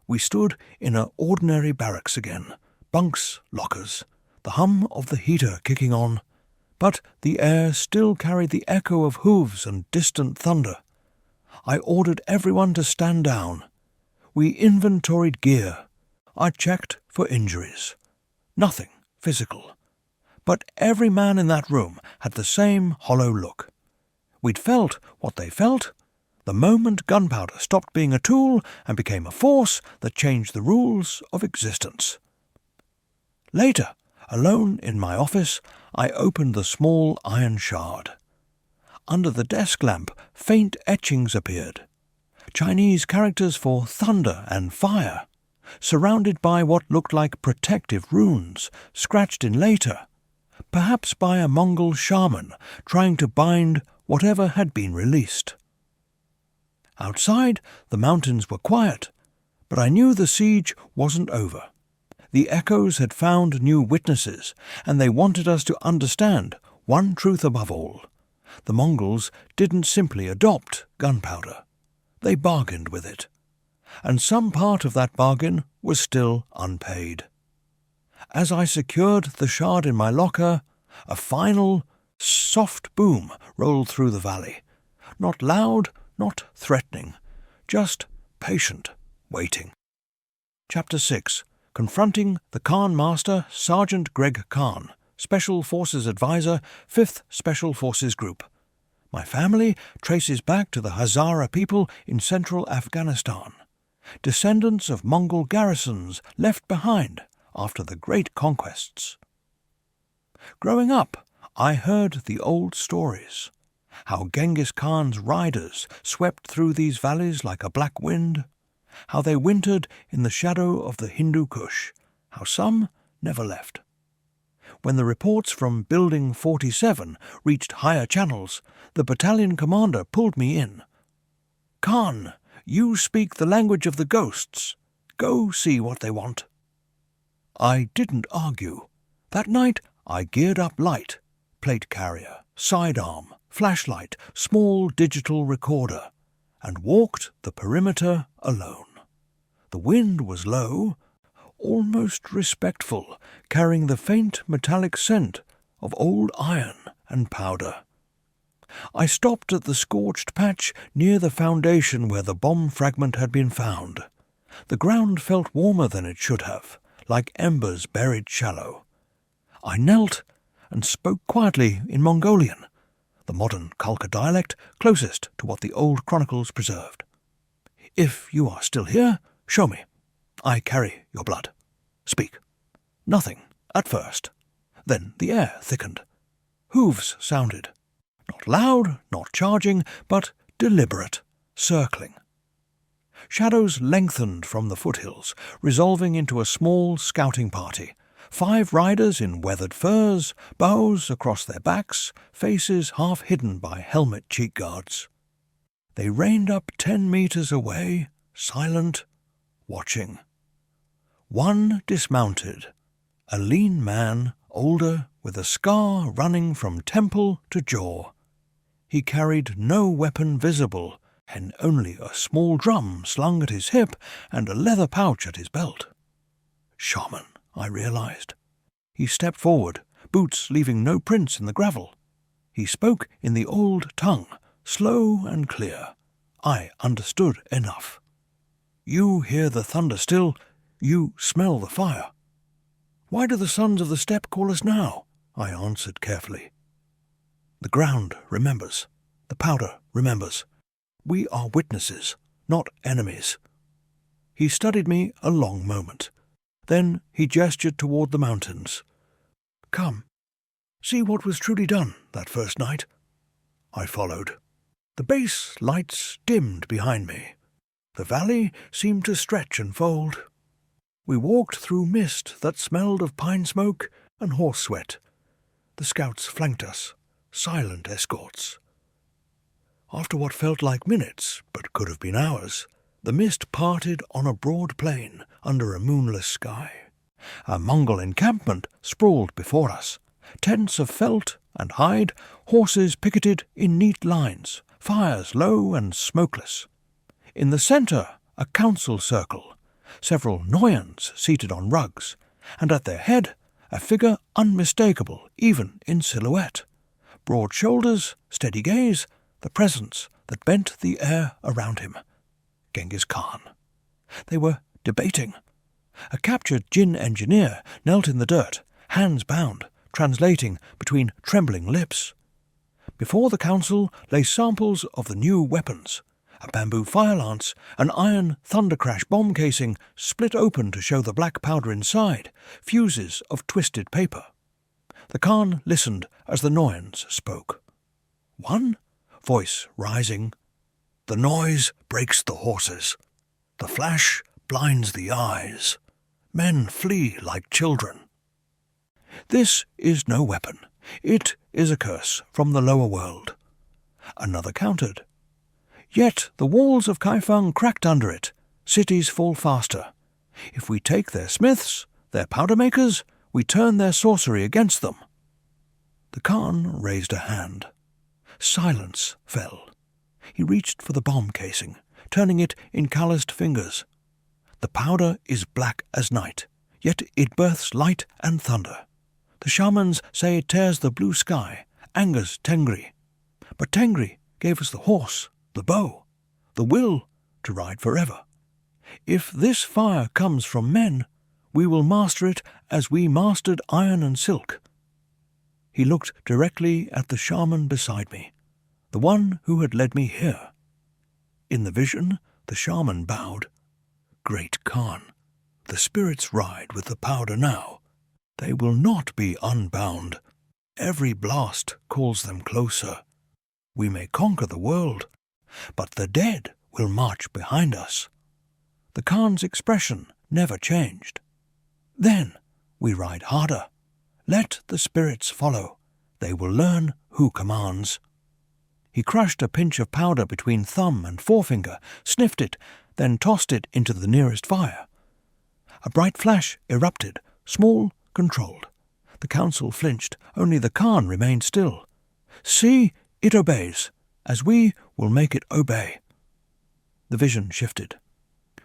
We stood in an ordinary barracks again, bunks, lockers, the hum of the heater kicking on, but the air still carried the echo of hooves and distant thunder. I ordered everyone to stand down. We inventoried gear. I checked for injuries. Nothing physical. But every man in that room had the same hollow look. We'd felt what they felt the moment gunpowder stopped being a tool and became a force that changed the rules of existence. Later, alone in my office, I opened the small iron shard. Under the desk lamp, faint etchings appeared. Chinese characters for thunder and fire, surrounded by what looked like protective runes, scratched in later, perhaps by a Mongol shaman trying to bind whatever had been released. Outside, the mountains were quiet, but I knew the siege wasn't over. The echoes had found new witnesses, and they wanted us to understand one truth above all. The Mongols didn't simply adopt gunpowder. They bargained with it. And some part of that bargain was still unpaid. As I secured the shard in my locker, a final, soft boom rolled through the valley. Not loud, not threatening, just patient, waiting. Chapter 6. Confronting the Khan Master, Sergeant Greg Khan, Special Forces Advisor, 5th Special Forces Group. My family traces back to the Hazara people in central Afghanistan, descendants of Mongol garrisons left behind after the great conquests. Growing up, I heard the old stories, how Genghis Khan's riders swept through these valleys like a black wind, how they wintered in the shadow of the Hindu Kush, how some never left. When the reports from Building 47 reached higher channels, the battalion commander pulled me in. "Khan, you speak the language of the ghosts. Go see what they want." I didn't argue. That night I geared up light, plate carrier, sidearm, flashlight, small digital recorder, and walked the perimeter alone. The wind was low, almost respectful, carrying the faint metallic scent of old iron and powder. I stopped at the scorched patch near the foundation where the bomb fragment had been found. The ground felt warmer than it should have, like embers buried shallow. I knelt and spoke quietly in Mongolian, the modern Khalkha dialect closest to what the old chronicles preserved. "If you are still here, show me. I carry your blood. Speak." Nothing, at first. Then the air thickened. Hooves sounded. Not loud, not charging, but deliberate, circling. Shadows lengthened from the foothills, resolving into a small scouting party, 5 riders in weathered furs, bows across their backs, faces half hidden by helmet cheek guards. They reined up 10 meters away, silent, watching. One dismounted, a lean man, older, with a scar running from temple to jaw. He carried no weapon visible, and only a small drum slung at his hip and a leather pouch at his belt. Shaman, I realized. He stepped forward, boots leaving no prints in the gravel. He spoke in the old tongue, slow and clear. I understood enough. You hear the thunder still, you smell the fire. Why do the sons of the steppe call us now? I answered carefully. The ground remembers. The powder remembers. We are witnesses, not enemies. He studied me a long moment. Then he gestured toward the mountains. Come, see what was truly done that first night. I followed. The base lights dimmed behind me. The valley seemed to stretch and fold. We walked through mist that smelled of pine smoke and horse sweat. The scouts flanked us, silent escorts. After what felt like minutes, but could have been hours, the mist parted on a broad plain under a moonless sky. A Mongol encampment sprawled before us, tents of felt and hide, horses picketed in neat lines, fires low and smokeless. In the centre, a council circle, several Noyans seated on rugs, and at their head, a figure unmistakable even in silhouette. Broad shoulders, steady gaze, the presence that bent the air around him. Genghis Khan. They were debating. A captured Jin engineer knelt in the dirt, hands bound, translating between trembling lips. Before the council lay samples of the new weapons, a bamboo fire lance, an iron thunder crash bomb casing split open to show the black powder inside, fuses of twisted paper. The Khan listened as the Noyans spoke. One, voice rising, the noise breaks the horses. The flash blinds the eyes. Men flee like children. This is no weapon. It is a curse from the lower world. Another countered. Yet the walls of Kaifeng cracked under it. Cities fall faster. If we take their smiths, their powder makers, we turn their sorcery against them. The Khan raised a hand. Silence fell. He reached for the bomb casing, turning it in calloused fingers. The powder is black as night, yet it births light and thunder. The shamans say it tears the blue sky, angers Tengri. But Tengri gave us the horse, the bow, the will to ride forever. If this fire comes from men, we will master it as we mastered iron and silk. He looked directly at the shaman beside me, the one who had led me here. In the vision, the shaman bowed. Great Khan, the spirits ride with the powder now. They will not be unbound. Every blast calls them closer. We may conquer the world, but the dead will march behind us. The Khan's expression never changed. Then we ride harder. Let the spirits follow. They will learn who commands. He crushed a pinch of powder between thumb and forefinger, sniffed it, then tossed it into the nearest fire. A bright flash erupted, small, controlled. The council flinched, only the Khan remained still. See, it obeys, as we will make it obey. The vision shifted.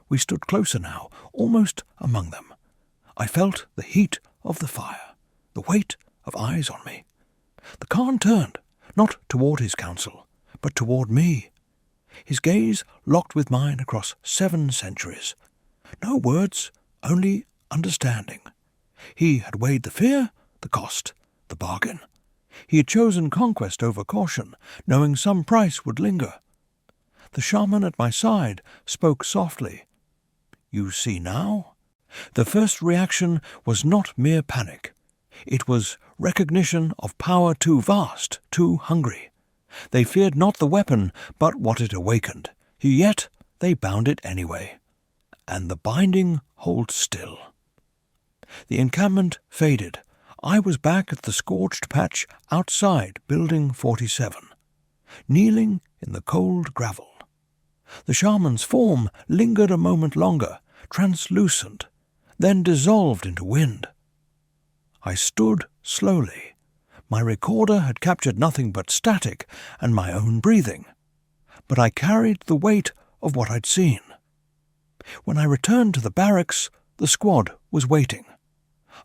We stood closer now, almost among them. I felt the heat of the fire, the weight of eyes on me. The Khan turned, not toward his council, but toward me. His gaze locked with mine across 7 centuries. No words, only understanding. He had weighed the fear, the cost, the bargain. He had chosen conquest over caution, knowing some price would linger. The shaman at my side spoke softly. You see now? The first reaction was not mere panic. It was recognition of power too vast, too hungry. They feared not the weapon, but what it awakened. Yet they bound it anyway. And the binding holds still. The encampment faded. I was back at the scorched patch outside Building 47, kneeling in the cold gravel. The shaman's form lingered a moment longer, translucent, then dissolved into wind. I stood slowly. My recorder had captured nothing but static and my own breathing, but I carried the weight of what I'd seen. When I returned to the barracks, the squad was waiting.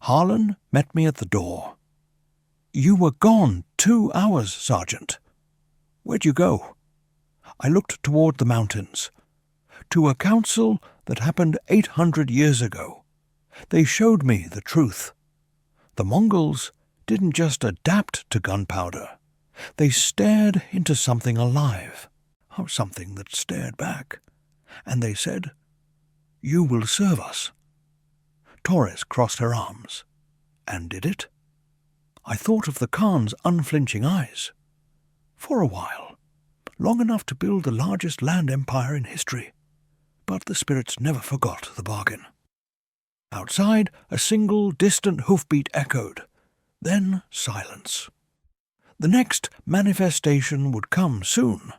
Harlan met me at the door. "You were gone 2 hours, Sergeant." "Where'd you go?" I looked toward the mountains. "To a council that happened 800 years ago. They showed me the truth. The Mongols didn't just adapt to gunpowder. They stared into something alive, something that stared back. And they said, 'You will serve us.'" Torres crossed her arms. "And did it?" I thought of the Khan's unflinching eyes. "For a while. Long enough to build the largest land empire in history. But the spirits never forgot the bargain." Outside, a single distant hoofbeat echoed. Then silence. The next manifestation would come soon.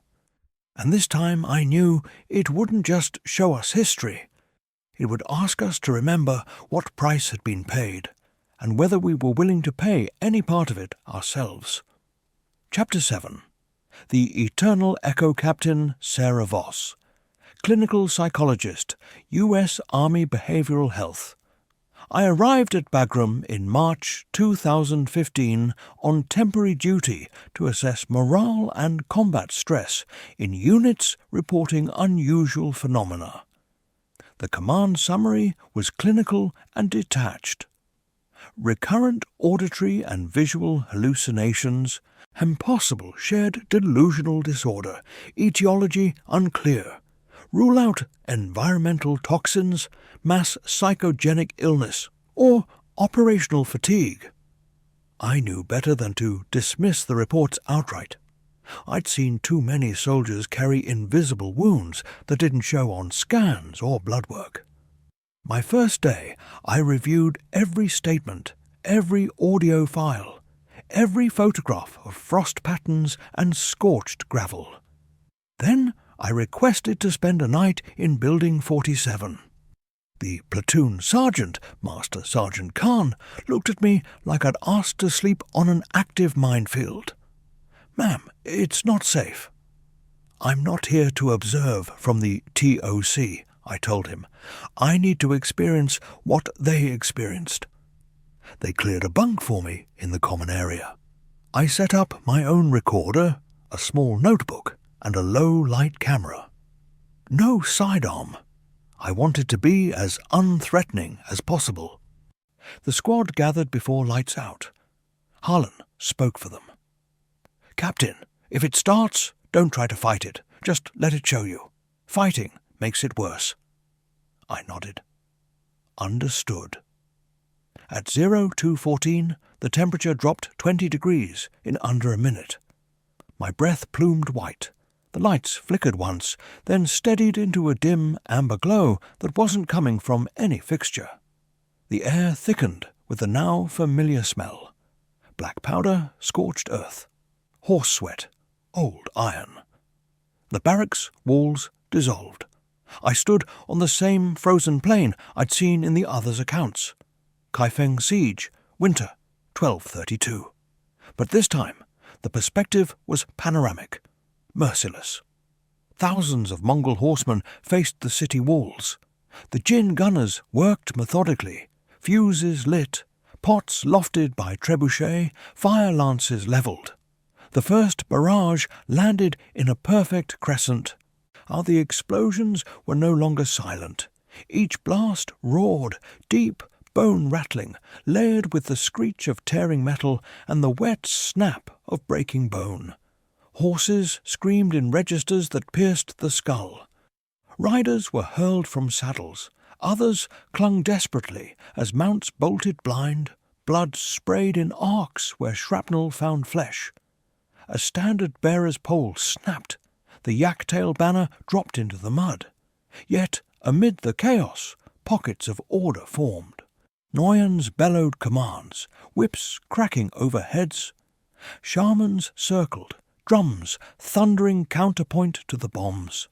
And this time I knew it wouldn't just show us history. It would ask us to remember what price had been paid, and whether we were willing to pay any part of it ourselves. Chapter 7. The Eternal Echo Captain Sarah Voss, Clinical Psychologist, U.S. Army Behavioral Health. I arrived at Bagram in March 2015 on temporary duty to assess morale and combat stress in units reporting unusual phenomena. The command summary was clinical and detached. Recurrent auditory and visual hallucinations, impossible shared delusional disorder, etiology unclear. Rule out environmental toxins, mass psychogenic illness, or operational fatigue. I knew better than to dismiss the reports outright. I'd seen too many soldiers carry invisible wounds that didn't show on scans or blood work. My first day, I reviewed every statement, every audio file, every photograph of frost patterns and scorched gravel. Then I requested to spend a night in Building 47. The platoon sergeant, Master Sergeant Khan, looked at me like I'd asked to sleep on an active minefield. "Ma'am, it's not safe." "I'm not here to observe from the TOC," I told him. "I need to experience what they experienced." They cleared a bunk for me in the common area. I set up my own recorder, a small notebook, and a low-light camera. No sidearm. I wanted to be as unthreatening as possible. The squad gathered before lights out. Harlan spoke for them. "Captain, if it starts, don't try to fight it. Just let it show you. Fighting makes it worse." I nodded. Understood. At 0214, the temperature dropped 20 degrees in under a minute. My breath plumed white. The lights flickered once, then steadied into a dim amber glow that wasn't coming from any fixture. The air thickened with the now familiar smell. Black powder, scorched earth. Horse sweat, old iron. The barracks walls dissolved. I stood on the same frozen plain I'd seen in the others' accounts. Kaifeng Siege, winter, 1232. But this time, the perspective was panoramic, merciless. Thousands of Mongol horsemen faced the city walls. The Jin gunners worked methodically, fuses lit, pots lofted by trebuchet, fire lances levelled. The first barrage landed in a perfect crescent. The explosions were no longer silent. Each blast roared, deep, bone-rattling, layered with the screech of tearing metal and the wet snap of breaking bone. Horses screamed in registers that pierced the skull. Riders were hurled from saddles. Others clung desperately as mounts bolted blind. Blood sprayed in arcs where shrapnel found flesh. A standard-bearer's pole snapped. The yak-tail banner dropped into the mud. Yet, amid the chaos, pockets of order formed. Noyons bellowed commands, whips cracking over heads. Shamans circled, drums thundering counterpoint to the bombs.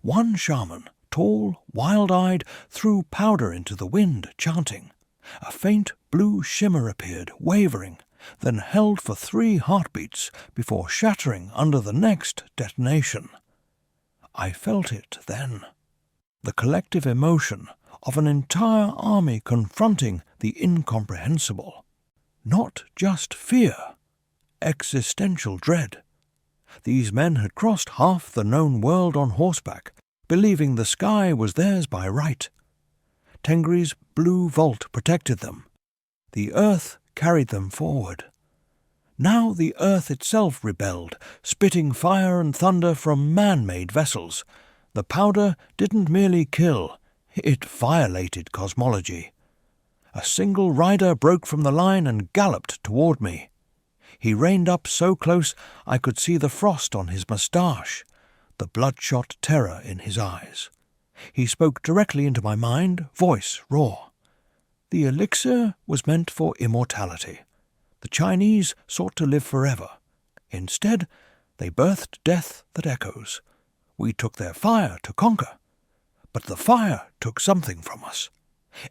One shaman, tall, wild-eyed, threw powder into the wind, chanting. A faint blue shimmer appeared, wavering, then held for 3 heartbeats before shattering under the next detonation. I felt it then. The collective emotion of an entire army confronting the incomprehensible. Not just fear, existential dread. These men had crossed half the known world on horseback, believing the sky was theirs by right. Tengri's blue vault protected them. The earth carried them forward. Now the earth itself rebelled, spitting fire and thunder from man-made vessels. The powder didn't merely kill, it violated cosmology. A single rider broke from the line and galloped toward me. He reined up so close I could see the frost on his moustache, the bloodshot terror in his eyes. He spoke directly into my mind, voice raw. The elixir was meant for immortality. The Chinese sought to live forever. Instead, they birthed death that echoes. We took their fire to conquer. But the fire took something from us.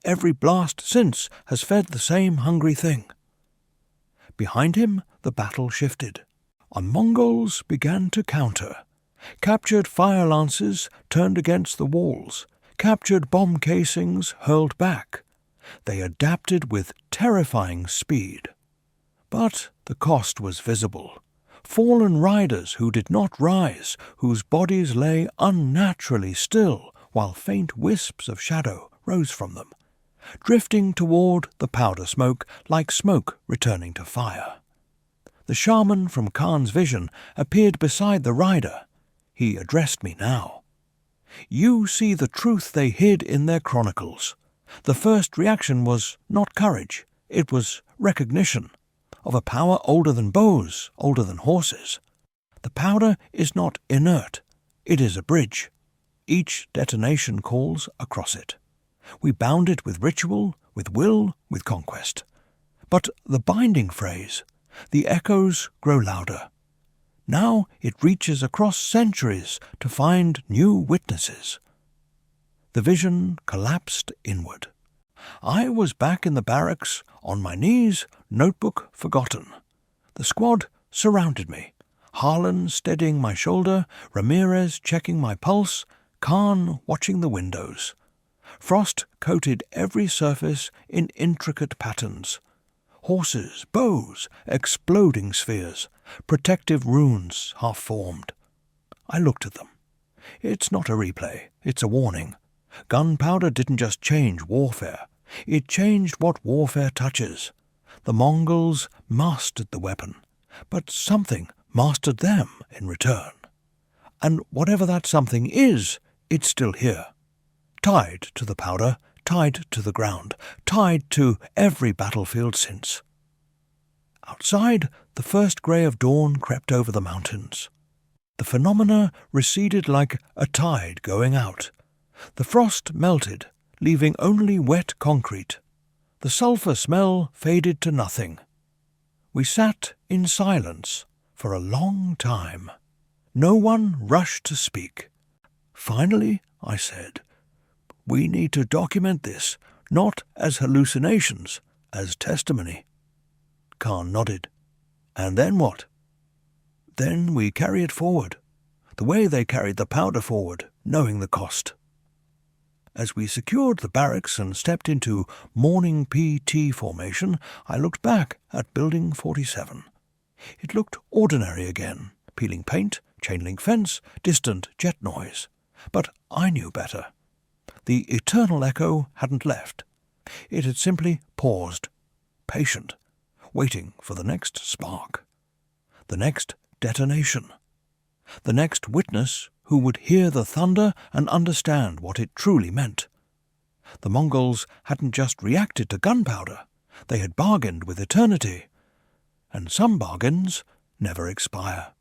Every blast since has fed the same hungry thing. Behind him, the battle shifted. Our Mongols began to counter. Captured fire lances turned against the walls. Captured bomb casings hurled back. They adapted with terrifying speed. But the cost was visible. Fallen riders who did not rise, whose bodies lay unnaturally still, while faint wisps of shadow rose from them, drifting toward the powder smoke like smoke returning to fire. The shaman from Khan's vision appeared beside the rider. He addressed me now. You see the truth they hid in their chronicles. The first reaction was not courage, it was recognition of a power older than bows, older than horses. The powder is not inert, it is a bridge. Each detonation calls across it. We bound it with ritual, with will, with conquest. But the binding phrase, the echoes grow louder. Now it reaches across centuries to find new witnesses. The vision collapsed inward. I was back in the barracks, on my knees, notebook forgotten. The squad surrounded me, Harlan steadying my shoulder, Ramirez checking my pulse, Khan watching the windows. Frost coated every surface in intricate patterns. Horses, bows, exploding spheres, protective runes half-formed. I looked at them. It's not a replay, it's a warning. Gunpowder didn't just change warfare, it changed what warfare touches. The Mongols mastered the weapon, but something mastered them in return. And whatever that something is, it's still here. Tied to the powder, tied to the ground, tied to every battlefield since. Outside, the first grey of dawn crept over the mountains. The phenomena receded like a tide going out. The frost melted, leaving only wet concrete. The sulphur smell faded to nothing. We sat in silence for a long time. No one rushed to speak. Finally, I said, "We need to document this, not as hallucinations, as testimony." Khan nodded. "And then what?" "Then we carry it forward, the way they carried the powder forward, knowing the cost." As we secured the barracks and stepped into morning PT formation, I looked back at Building 47. It looked ordinary again, peeling paint, chain-link fence, distant jet noise. But I knew better. The eternal echo hadn't left. It had simply paused, patient, waiting for the next spark, the next detonation, the next witness who would hear the thunder and understand what it truly meant. The Mongols hadn't just reacted to gunpowder, they had bargained with eternity, and some bargains never expire.